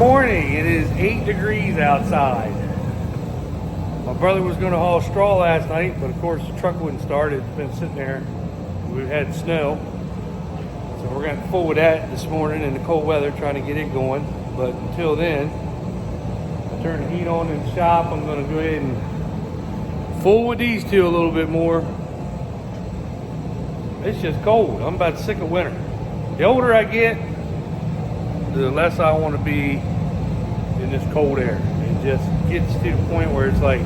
Morning, it is 8 degrees outside. My brother was going to haul straw last night, but of course the truck wouldn't start. It's been sitting there. We've had snow. So we're going to forward that this morning in the cold weather, trying to get it going. But until then, I turn the heat on in the shop. I'm going to go ahead and forward these two a little bit more. It's just cold. I'm about sick of winter. The older I get, the less I want to be in this cold air. It just gets to the point where it's like,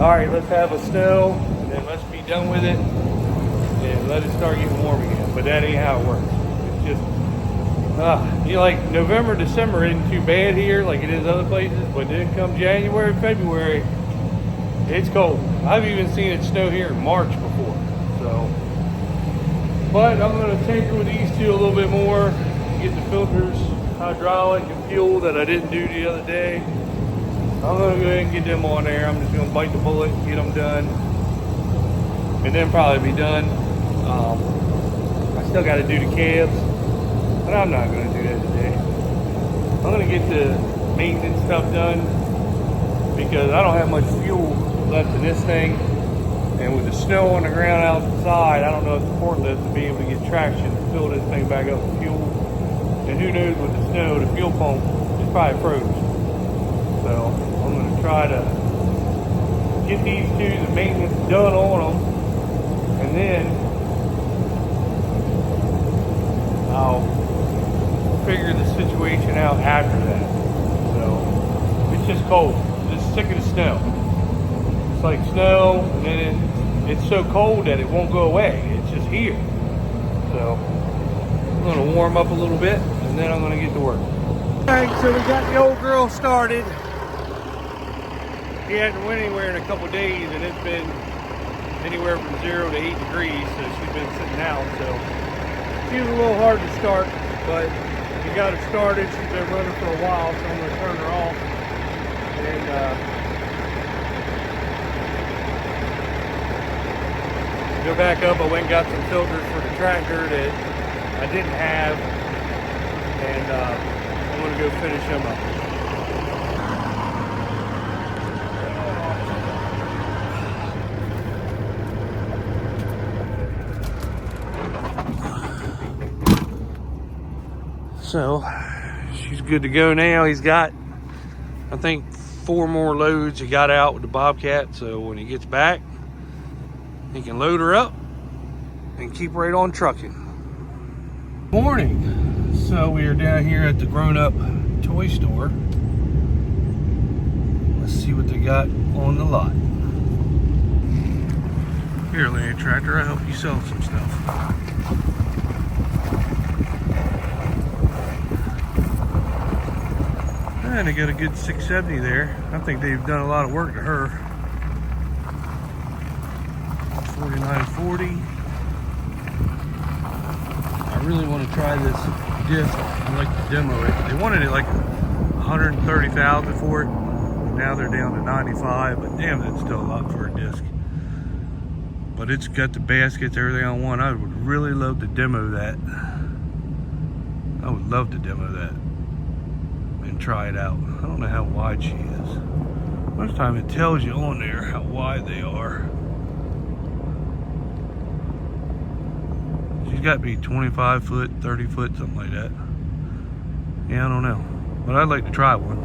all right, let's have a snow, and then let's be done with it, and let it start getting warm again. But that ain't how it works. It's just, like November, December isn't too bad here like it is other places, but then come January, February, it's cold. I've even seen it snow here in March before. So, but I'm going to tinker with these two a little bit more, get the filters hydraulic and fuel that I didn't do the other day. I'm going to go ahead and get them on there. I'm just going to bite the bullet and get them done, and then probably be done. I still got to do the cabs, but I'm not going to do that today. I'm going to get the maintenance stuff done because I don't have much fuel left in this thing, and with the snow on the ground outside, I don't know if the forklift will be able to get traction to fill this thing back up with fuel. And who knows, with the snow, the fuel pump is probably froze. So I'm going to try to get these two, the maintenance done on them, and then I'll figure the situation out after that. So it's just cold. I'm just sick of the snow. It's like snow, and then it's so cold that it won't go away. It's just here. So I'm going to warm up a little bit, and then I'm going to get to work. All right, so we got the old girl started. He hadn't went anywhere in a couple days, and it's been anywhere from 0 to 8 degrees, so she's been sitting out. So she was a little hard to start, but we got her started. She's been running for a while, so I'm going to turn her off. And go back up. I went and got some filters for the tractor that I didn't have, and I'm going to go finish them up. So she's good to go now. He's got, I think, 4 more loads he got out with the Bobcat, so when he gets back, he can load her up and keep right on trucking. Morning. So we are down here at the grown-up toy store. Let's see what they got on the lot. Here, Land Tractor, I'll help you sell some stuff. And they got a good 670 there. I think they've done a lot of work to her. 4940. I really want to try this disc. I'd like to demo it. They wanted it like 130,000 for it. Now they're down to 95, but damn, that's still a lot for a disc. But it's got the baskets, everything I want. I would really love to demo that. I would love to demo that and try it out. I don't know how wide she is. Most time it tells you on there how wide they are. She's got to be 25 foot, 30 foot, something like that. Yeah, I don't know. But I'd like to try one.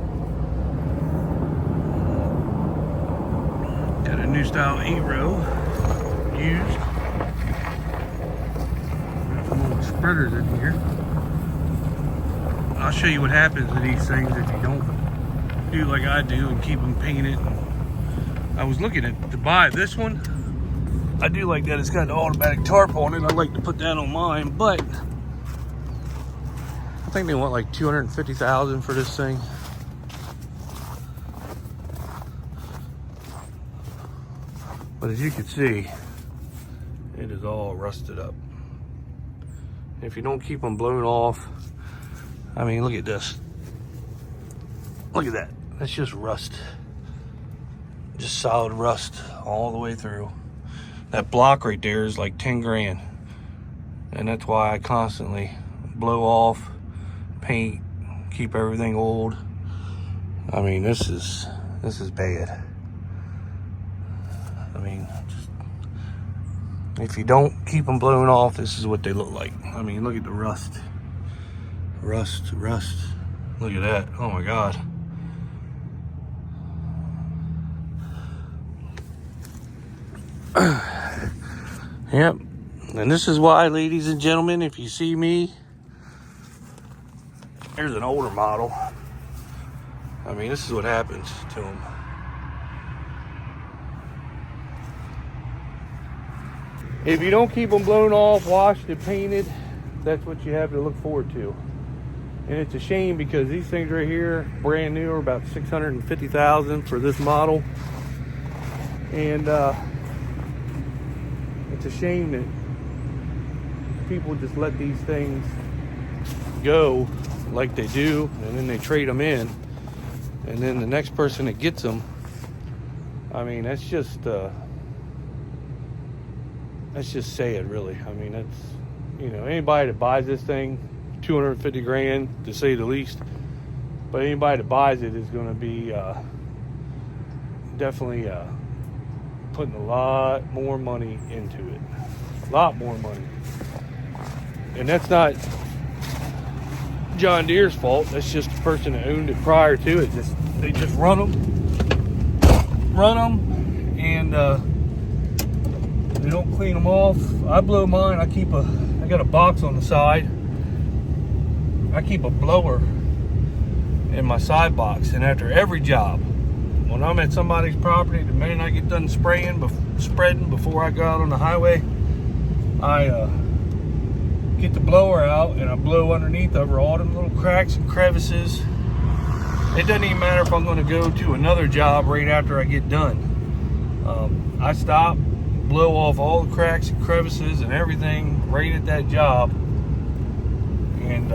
Got a new style 8-row used. Got some little spreaders in here. I'll show you what happens to these things if you don't do like I do and keep them painted. I was looking to buy this one. I do like that it's got an automatic tarp on it. I'd like to put that on mine, but I think they want like $250,000 for this thing. But as you can see, it is all rusted up. If you don't keep them blown off, I mean, look at this. Look at that. That's just rust. Just solid rust all the way through. That block right there is like 10 grand. And that's why I constantly blow off, paint, keep everything old. I mean, this is bad. I mean, if you don't keep them blown off, this is what they look like. I mean, look at the rust. Rust. Look at that. Oh my God. Yep. And this is why, ladies and gentlemen, if you see me, here's an older model. I mean, this is what happens to them. If you don't keep them blown off, washed and painted, that's what you have to look forward to. And it's a shame because these things right here, brand new, are about $650,000 for this model. And it's a shame that people just let these things go like they do, and then they trade them in, and then the next person that gets them, I mean, that's just sad, really. I mean, that's, you know, anybody that buys this thing, $250,000 to say the least, but anybody that buys it is going to be definitely putting a lot more money into it. A lot more money. And that's not John Deere's fault. That's just the person that owned it prior to it. They just run them, and they don't clean them off. I blow mine. I got a box on the side. I keep a blower in my side box, and after every job, when I'm at somebody's property, the minute I get done spreading before I go out on the highway, I get the blower out and I blow underneath over all them little cracks and crevices. It doesn't even matter if I'm going to go to another job right after I get done. I stop, blow off all the cracks and crevices and everything right at that job. And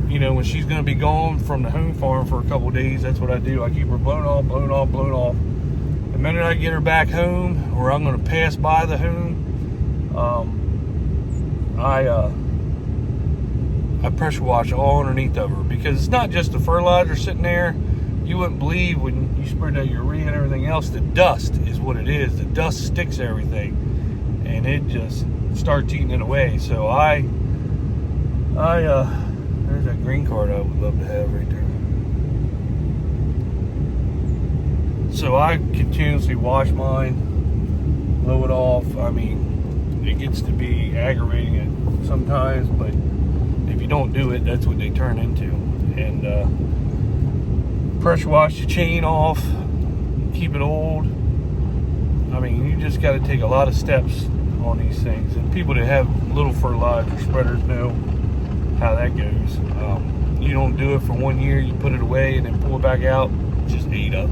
you know, when she's going to be gone from the home farm for a couple of days, that's what I do. I keep her blown off. The minute I get her back home, or I'm going to pass by the home, I pressure wash all underneath of her, because it's not just the fertilizer sitting there. You wouldn't believe when you spread that urea and everything else, the dust is what it is. The dust sticks to everything, and it just starts eating it away. So there's that green card I would love to have right there. So I continuously wash mine, blow it off. I mean, it gets to be aggravating sometimes, but if you don't do it, that's what they turn into. And pressure wash the chain off, keep it old. I mean, you just got to take a lot of steps on these things. And people that have little fertilizer spreaders know how that goes. You don't do it for 1 year, you put it away and then pull it back out, it's just ate up.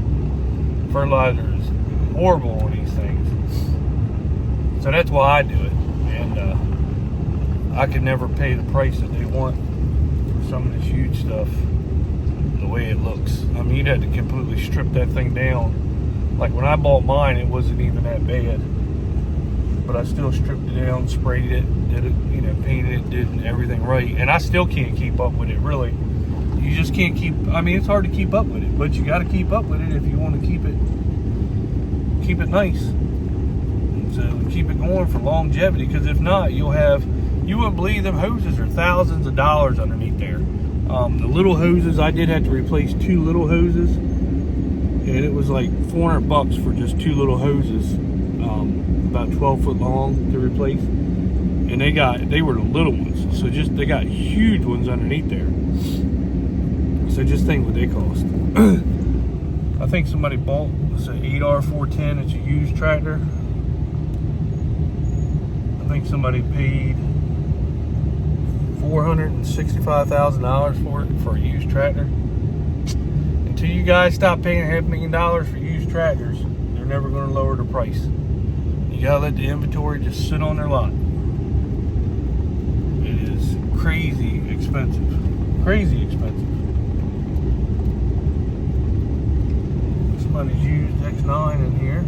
Fertilizer is horrible on these things. So that's why I do it. And I could never pay the price that they want for some of this huge stuff the way it looks. I mean, you'd have to completely strip that thing down. Like when I bought mine, it wasn't even that bad, but I still stripped it down, sprayed it, did it, you know, painted it, did everything right, and I still can't keep up with it, really. You just can't keep, I mean, it's hard to keep up with it, but you got to keep up with it if you want to keep it nice. And so keep it going for longevity, because if not, you wouldn't believe them hoses are thousands of dollars underneath there. The little hoses, I did have to replace 2 little hoses, and it was like $400 for just 2 little hoses, about 12 foot long to replace. And they were the little ones, so they got huge ones underneath there. So just think what they cost. I think somebody bought, it's an 8R410, it's a used tractor. I think somebody paid $465,000 for it, for a used tractor. Until you guys stop paying $500,000 for used tractors, they're never going to lower the price. You gotta let the inventory just sit on their lot. It is crazy expensive. Crazy expensive. Somebody's used X9 in here.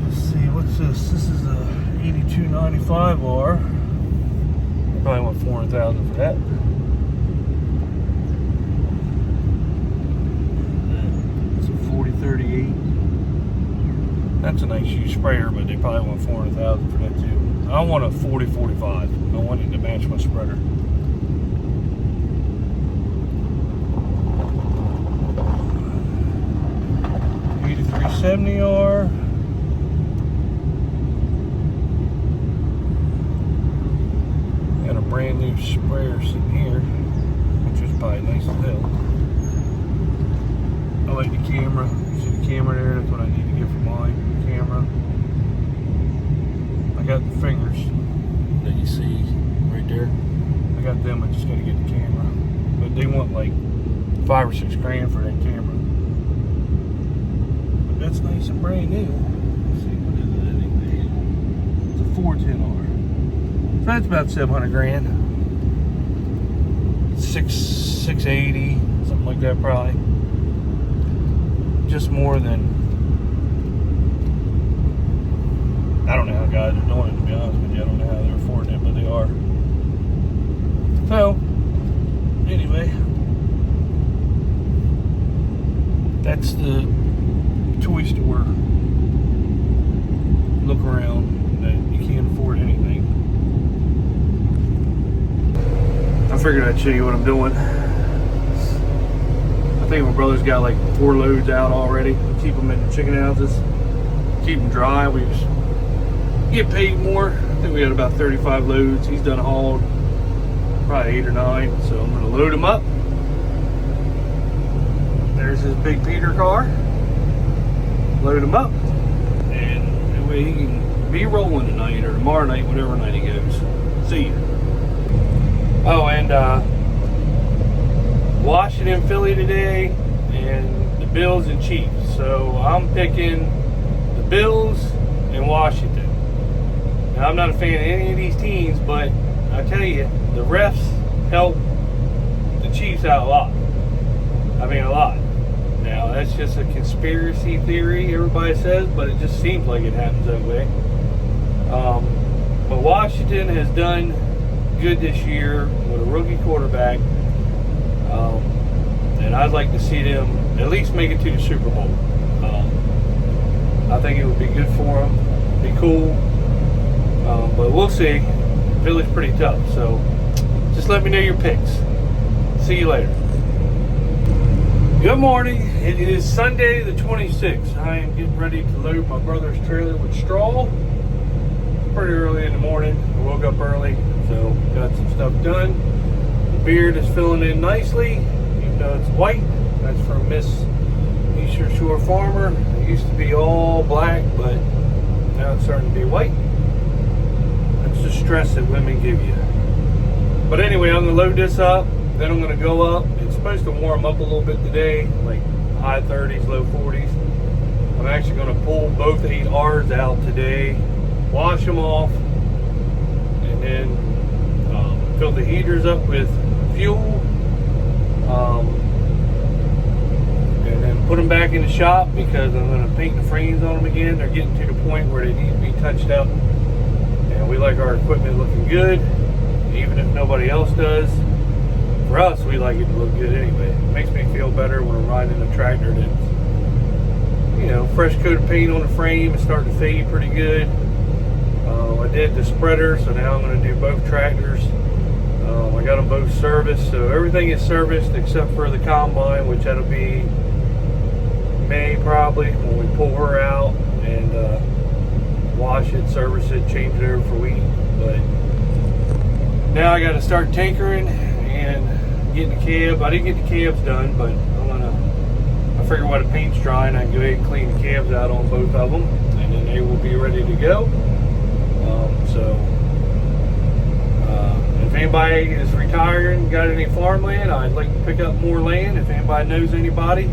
Let's see, what's this? This is a 8295R. Probably want $400,000 for that. sprayer, but they probably want 400,000 for that too. I want a 40-45. I want it to match my spreader. 8370R. Got a brand new sprayer sitting here, which is probably nice as hell. I like the camera. You see the camera there? That's what I need to get for my camera. I got the fingers that you see right there. I got them. I just got to get the camera. But they want like $5 or $6 grand for that camera. But that's nice and brand new. Let's see, what is it anyway? It's a 410R. So that's about 700 grand. 680, something like that probably. Just more than, I don't know how guys are doing it, to be honest with you. I don't know how they're affording it, but they are. So, anyway, that's the toy store. Look around, that you can't afford anything. I figured I'd show you what I'm doing. I think my brother's got like 4 loads out already. We keep them in the chicken houses, keep them dry. We just get paid more. I think we had about 35 loads. He's done hauled probably 8 or 9. So I'm gonna load him up. There's his big Peter car. Load him up, and that way he can be rolling tonight or tomorrow night, whatever night he goes. See you. Oh, and Washington, Philly today, and the Bills and Chiefs. So I'm picking the Bills and Washington. Now, I'm not a fan of any of these teams, but I tell you, the refs help the Chiefs out a lot. I mean, a lot. Now, that's just a conspiracy theory, everybody says, but it just seems like it happens that way. But Washington has done good this year with a rookie quarterback. And I'd like to see them at least make it to the Super Bowl. I think it would be good for them, be cool. But we'll see. Philly's pretty tough, so just let me know your picks. See you later. Good morning. It is Sunday the 26th. I am getting ready to load my brother's trailer with straw. Pretty early in the morning. I woke up early, so got some stuff done. The beard is filling in nicely, even though it's white. That's from Miss Eastern Shore Farmer. It used to be all black, but now it's starting to be white. That's the stress that women give you. But anyway, I'm going to load this up. Then I'm going to go up. It's supposed to warm up a little bit today, like high 30s, low 40s. I'm actually going to pull both 8Rs out today, wash them off, and then fill the heaters up with fuel, and then put them back in the shop because I'm going to paint the frames on them again. They're getting to the point where they need to be touched up, and we like our equipment looking good, even if nobody else does. For us, we like it to look good anyway. It makes me feel better when I'm riding a tractor that's, you know, fresh coat of paint on the frame. It's starting to fade pretty good. I did the spreader, so now I'm going to do both tractors. I got them both serviced, so everything is serviced except for the combine, which that'll be May probably when we pull her out and wash it, service it, change it over for wheat. But now I got to start tinkering and getting the cab. I didn't get the cabs done, but I figure while the paint's drying, I can go ahead and clean the cabs out on both of them, and then they will be ready to go. If anybody is retiring, got any farmland, I'd like to pick up more land. If anybody knows anybody,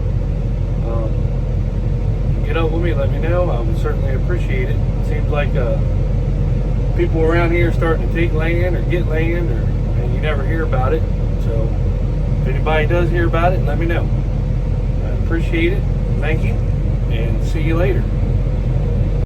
get up with me, let me know. I would certainly appreciate it. It seems like people around here are starting to take land or get land, and you never hear about it. So if anybody does hear about it, let me know. I appreciate it. Thank you, and see you later.